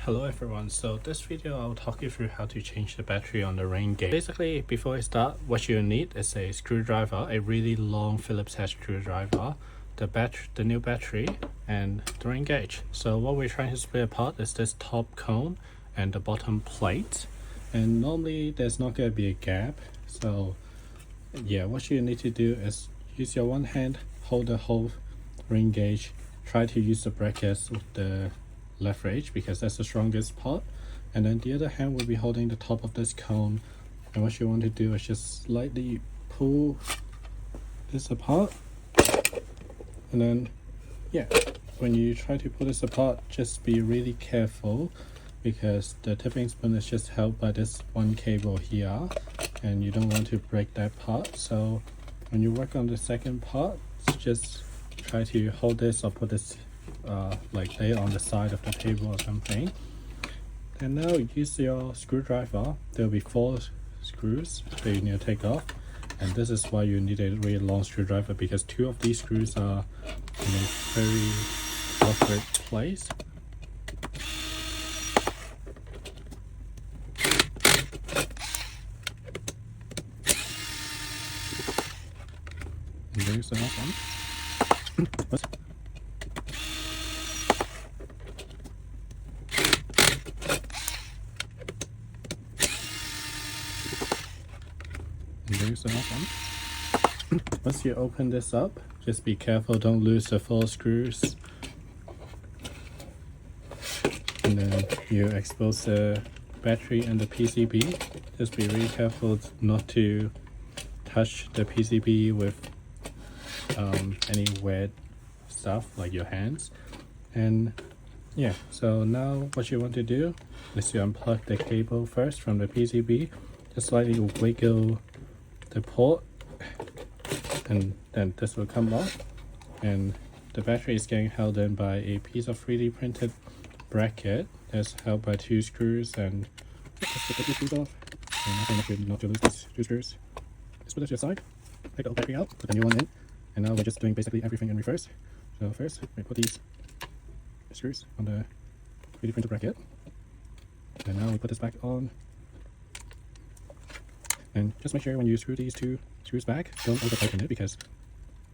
Hello everyone, so this video I'll talk you through how to change the battery on the rain gauge. Basically, before I start, what you need is a screwdriver, a really long Phillips head screwdriver, the new battery, and the rain gauge. So what we're trying to split apart is this top cone and the bottom plate. And normally there's not going to be a gap, so yeah, what you need to do is use your one hand, hold the whole rain gauge, try to use the brackets with the left edge because that's the strongest part, and then the other hand will be holding the top of this cone, and what you want to do is just slightly pull this apart, and then yeah, when you try to pull this apart, just be really careful because the tipping spoon is just held by this one cable here and you don't want to break that part. So when you work on the second part, just try to hold this or put this like lay it on the side of the table or something. And now use your screwdriver. There will be 4 screws that you need to take off, and this is why you need a really long screwdriver, because 2 of these screws are in a very awkward place. And there's the last one. And there's the last one. Once you open this up, just be careful, don't lose the 4 screws. And then you expose the battery and the PCB. Just be really careful not to touch the PCB with any wet stuff like your hands. And yeah, so now what you want to do is you unplug the cable first from the PCB, just slightly wiggle the port, and then this will come off, and the battery is getting held in by a piece of 3D printed bracket that's held by 2 screws. And just take the screws off, and I think not to lose these 2 screws. Just put it to the side, take the old battery out, put the new one in, and now we're just doing basically everything in reverse. So first we put these screws on the 3D printed bracket, and now we put this back on. And just make sure when you screw these 2 screws back, don't over tighten it, because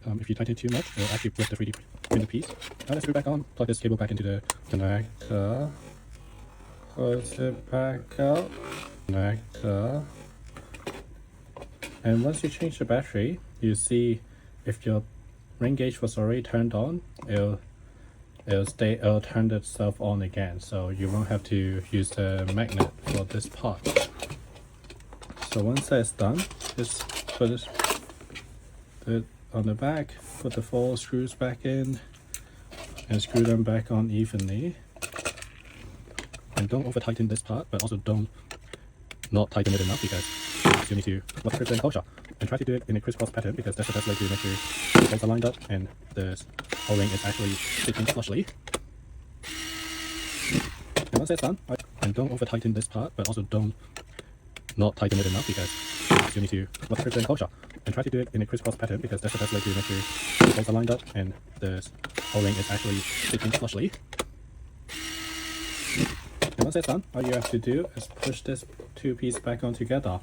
if you tighten it too much, it'll actually break the 3D printed piece. Now let's screw back on, plug this cable back into the connector, close it back out, connector. And once you change the battery, you see if your rain gauge was already turned on, it'll turn itself on again, so you won't have to use the magnet for this part. So once that's done, just put it on the back, put the 4 screws back in, and screw them back on evenly. And don't over tighten this part, but also don't not tighten it enough, because you need to put it in closure. And try to do it in a crisscross pattern, because that's the best way to make sure the bolts are lined up and the O-ring is actually sitting flushly. And once that's done, and don't over tighten this part, but also don't not tighten it enough, because you need to put it in closure. And try to do it in a crisscross pattern, because that's the best way to make sure the bolts are lined up and the O-ring is actually sitting flushly. And once that's done, all you have to do is push this 2 pieces back on together.